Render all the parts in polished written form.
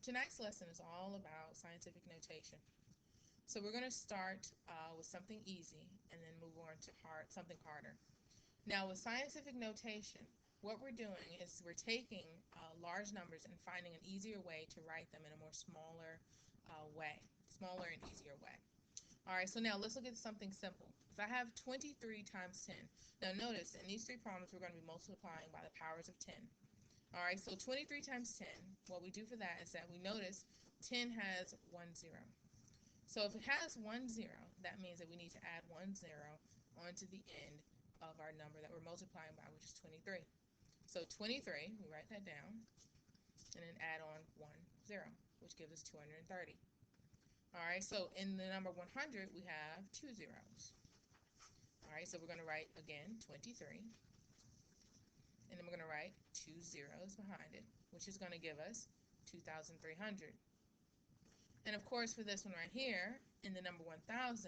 Tonight's lesson is all about scientific notation. So we're going to start with something easy and then move on to something harder. Now with scientific notation, what we're doing is we're taking large numbers and finding an easier way to write them in a more smaller and easier way. All right, so now let's look at something simple. If I have 23 times 10, now notice in these three problems we're going to be multiplying by the powers of 10. All right, so 23 times 10, what we do for that is that we notice 10 has one zero. So if it has one zero, that means that we need to add one zero onto the end of our number that we're multiplying by, which is 23. So 23, we write that down, and then add on 10, which gives us 230. All right, so in the number 100, we have two zeros. All right, so we're going to write, again, 23, and then we're going to write two zeros behind it, which is going to give us 2,300. And of course, for this one right here, in the number 1,000,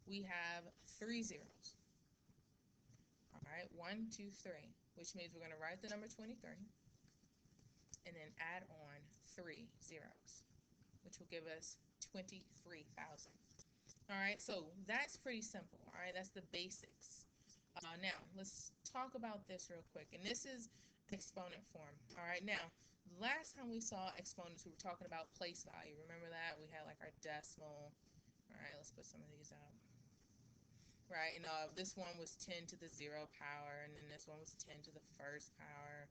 we have three zeros. All right, 1, 2, 3, which means we're going to write the number 23 and then add on three zeros, which will give us 23,000. All right, so that's pretty simple. All right, that's the basics. Now, let's talk about this real quick. And this is exponent form. All right, now, last time we saw exponents, we were talking about place value. Remember that? We had like our decimal. All right, let's put some of these out. Right, and this one was 10 to the 0 power, and then this one was 10 to the first power,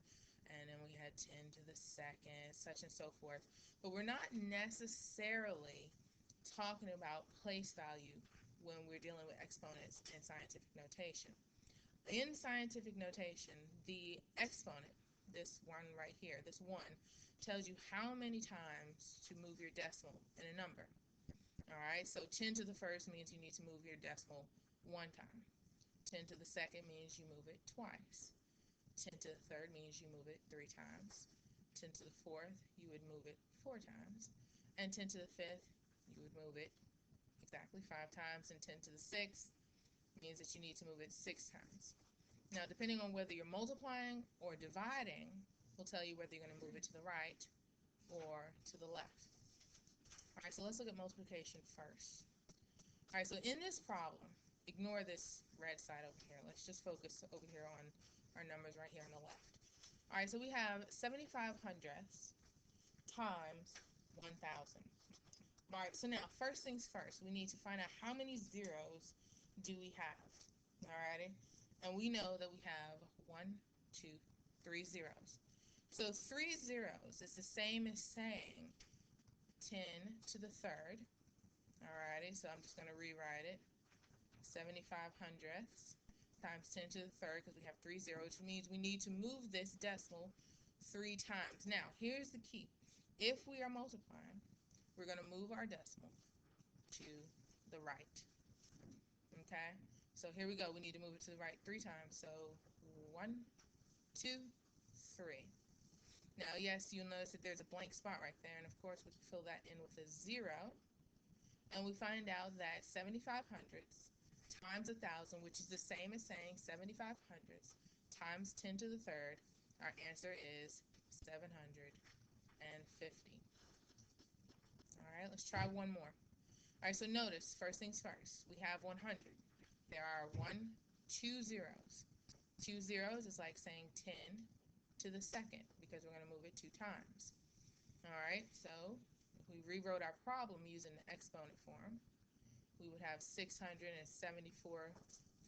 and then we had 10 to the second, such and so forth. But we're not necessarily talking about place value when we're dealing with exponents in scientific notation. In scientific notation, the exponent, this one right here, this 1, tells you how many times to move your decimal in a number. All right, so 10 to the first means you need to move your decimal one time. 10 to the second means you move it twice. 10 to the third means you move it three times. 10 to the fourth, you would move it four times. And 10 to the fifth, you would move it exactly five times. And 10 to the sixth means that you need to move it six times. Now, depending on whether you're multiplying or dividing, will tell you whether you're going to move it to the right or to the left. All right, so let's look at multiplication first. All right, so in this problem, ignore this red side over here. Let's just focus over here on our numbers right here on the left. All right, so we have 75 hundredths times 1,000. All right, so now, first things first, we need to find out how many zeros do we have. All righty, and we know that we have 1, 2, 3 zeros. So 3 zeros is the same as saying 10 to the third. Alrighty, so I'm just going to rewrite it. 75 hundredths times 10 to the third, because we have three zeros, which means we need to move this decimal three times. Now, here's the key. If we are multiplying, we're going to move our decimal to the right. Okay? So here we go. We need to move it to the right three times. So 1, 2, 3. Now, yes, you'll notice that there's a blank spot right there, and of course we can fill that in with a 0. And we find out that 75 hundredths times 1,000, which is the same as saying 75 hundredths times 10 to the third, our answer is 750. All right, let's try one more. All right, so notice, first things first, we have 100. There are 1, 2 zeros. 2 zeros is like saying 10 to the second, because we're going to move it two times. All right, so if we rewrote our problem using the exponent form, we would have 674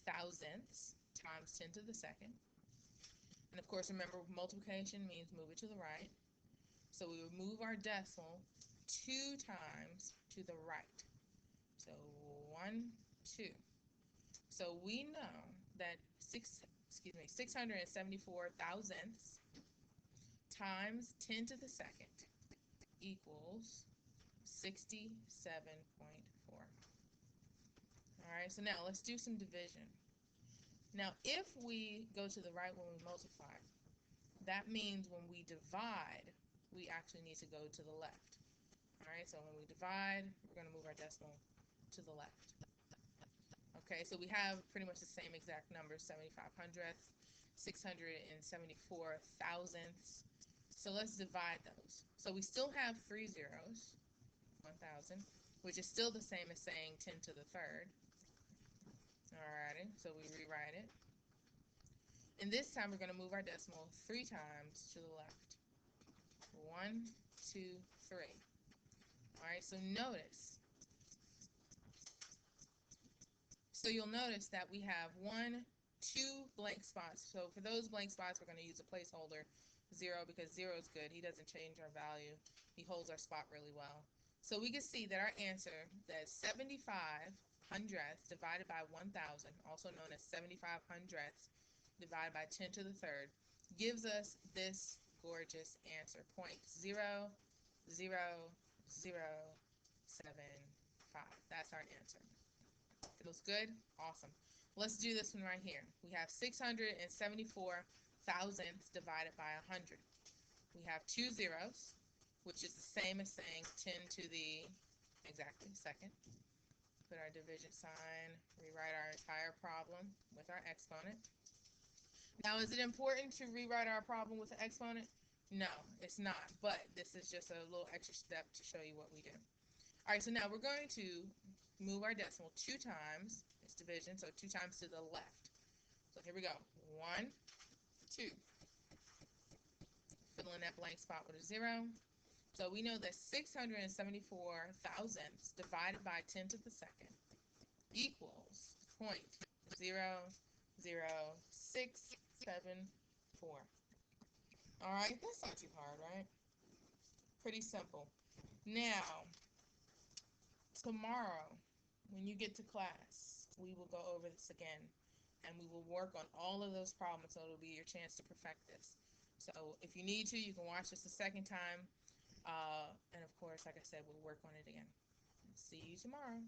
thousandths times 10 to the second. And of course, remember, multiplication means move it to the right. So we would move our decimal two times to the right. So 1, 2. So we know that 674 thousandths times 10 to the second equals 67.4. All right, so now let's do some division. Now, if we go to the right when we multiply, that means when we divide, we actually need to go to the left. All right, so when we divide, we're going to move our decimal to the left. Okay, so we have pretty much the same exact numbers, 75 hundredths, 674 thousandths. so let's divide those. So we still have 3 zeros, 1,000, which is still the same as saying 10 to the third. Alrighty, so we rewrite it. And this time we're going to move our decimal 3 times to the left. 1, 2, 3. Alright, so notice. So you'll notice that we have 1, 2 blank spots. So for those blank spots, we're going to use a placeholder 0 because 0 is good. He doesn't change our value. He holds our spot really well. So we can see that our answer, that 75 hundredths divided by 1,000, also known as 75 hundredths divided by 10 to the third, gives us this gorgeous answer, 0.00075. That's our answer. Feels good? Awesome. Let's do this one right here. We have 674 thousandths divided by 100. We have 2 zeros, which is the same as saying 10 to the exactly second. Put our division sign, rewrite our entire problem with our exponent. Now, is it important to rewrite our problem with an exponent? No, it's not, but this is just a little extra step to show you what we do. All right, so now we're going to move our decimal 2 times. It's division, so 2 times to the left. So here we go. 1, 2. Fill in that blank spot with a 0. So we know that 674 thousandths divided by 10 to the second equals 0.00674. All right, that's not too hard, right? Pretty simple. Now, tomorrow, when you get to class, we will go over this again, and we will work on all of those problems, so it'll be your chance to perfect this. So if you need to, you can watch this a second time, and of course, like I said, we'll work on it again. See you tomorrow.